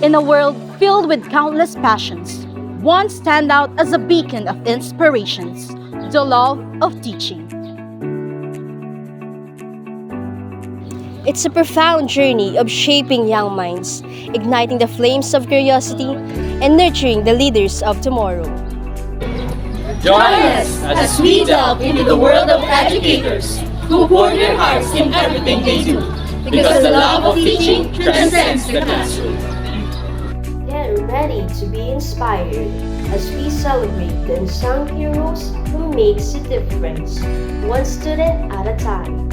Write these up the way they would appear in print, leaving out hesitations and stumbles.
In a world filled with countless passions, one stand out as a beacon of inspirations, the love of teaching. It's a profound journey of shaping young minds, igniting the flames of curiosity, and nurturing the leaders of tomorrow. Join us as we delve into the world of educators who pour their hearts in everything they do, because the love of teaching transcends the classroom. Get ready to be inspired as we celebrate the unsung heroes who makes a difference, one student at a time.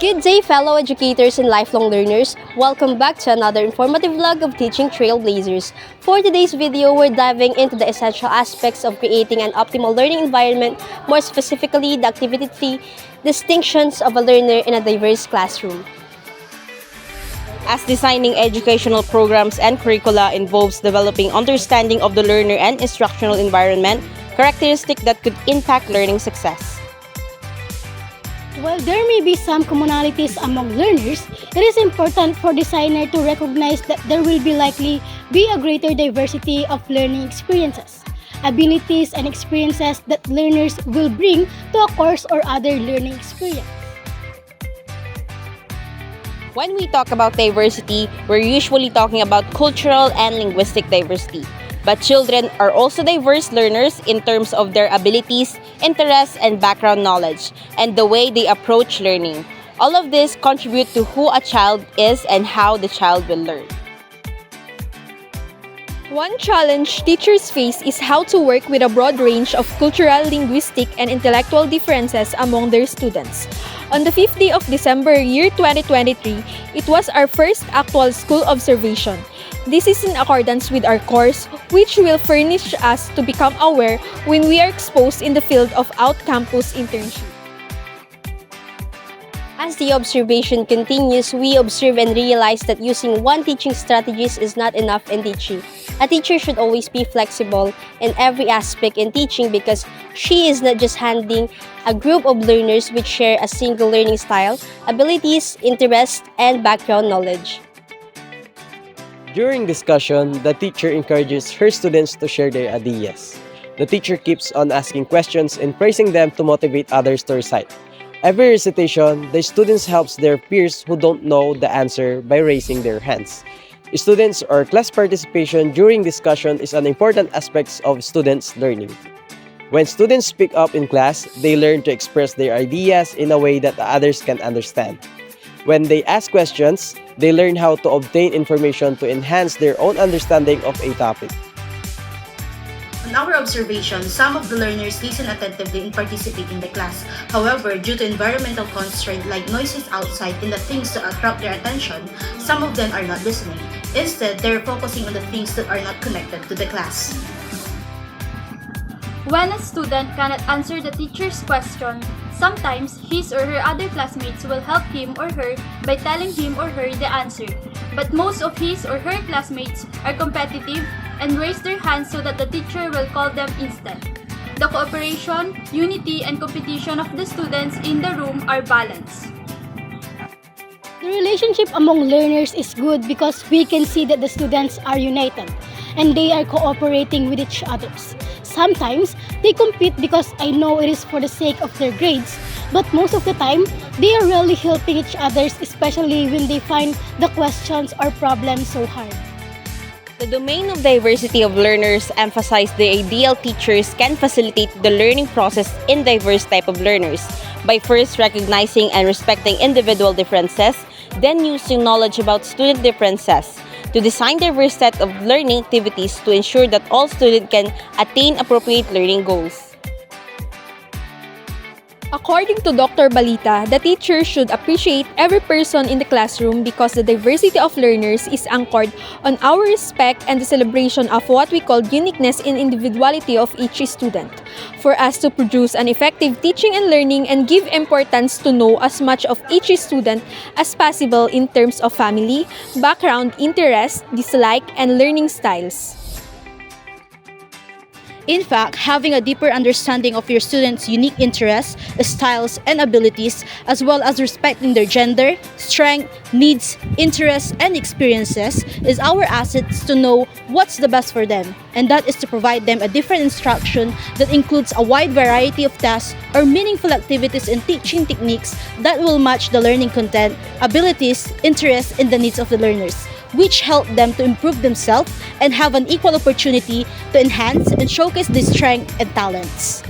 Good day, fellow educators and lifelong learners. Welcome back to another informative vlog of Teaching Trailblazers. For today's video, we're diving into the essential aspects of creating an optimal learning environment, more specifically the activity 3, distinctions of a learner in a diverse classroom. As designing educational programs and curricula involves developing understanding of the learner and instructional environment, characteristics that could impact learning success. While there may be some commonalities among learners, it is important for designer to recognize that there will likely be a greater diversity of learning experiences, abilities, and experiences that learners will bring to a course or other learning experience. When we talk about diversity, we're usually talking about cultural and linguistic diversity. But children are also diverse learners in terms of their abilities, interests, and background knowledge, and the way they approach learning. All of this contribute to who a child is and how the child will learn. One challenge teachers face is how to work with a broad range of cultural, linguistic, and intellectual differences among their students. On the 5th day of December, year 2023, it was our first actual school observation. This is in accordance with our course, which will furnish us to become aware when we are exposed in the field of out-campus internship. As the observation continues, we observe and realize that using one teaching strategies is not enough in teaching. A teacher should always be flexible in every aspect in teaching because she is not just handling a group of learners which share a single learning style, abilities, interests, and background knowledge. During discussion, the teacher encourages her students to share their ideas. The teacher keeps on asking questions and praising them to motivate others to recite. Every recitation, the students helps their peers who don't know the answer by raising their hands. Students or class participation during discussion is an important aspect of students' learning. When students speak up in class, they learn to express their ideas in a way that others can understand. When they ask questions, they learn how to obtain information to enhance their own understanding of a topic. On our observation, some of the learners listen attentively and participate in the class. However, due to environmental constraints like noises outside and the things that attract their attention, some of them are not listening. Instead, they're focusing on the things that are not connected to the class. When a student cannot answer the teacher's question, sometimes his or her other classmates will help him or her by telling him or her the answer. But most of his or her classmates are competitive and raise their hands so that the teacher will call them instead. The cooperation, unity, and competition of the students in the room are balanced. The relationship among learners is good because we can see that the students are united and they are cooperating with each other. Sometimes, they compete because I know it is for the sake of their grades, but most of the time, they are really helping each other, especially when they find the questions or problems so hard. The domain of diversity of learners emphasize the ideal teachers can facilitate the learning process in diverse type of learners by first recognizing and respecting individual differences, then using knowledge about student differences to design diverse set of learning activities to ensure that all students can attain appropriate learning goals. According to Dr. Balita, the teacher should appreciate every person in the classroom because the diversity of learners is anchored on our respect and the celebration of what we call uniqueness and individuality of each student. For us to produce an effective teaching and learning and give importance to know as much of each student as possible in terms of family, background, interest, dislike, and learning styles. In fact, having a deeper understanding of your students' unique interests, styles, and abilities, as well as respecting their gender, strength, needs, interests, and experiences, is our assets to know what's the best for them. And that is to provide them a different instruction that includes a wide variety of tasks or meaningful activities and teaching techniques that will match the learning content, abilities, interests, and the needs of the learners, which help them to improve themselves and have an equal opportunity to enhance and showcase their strengths and talents.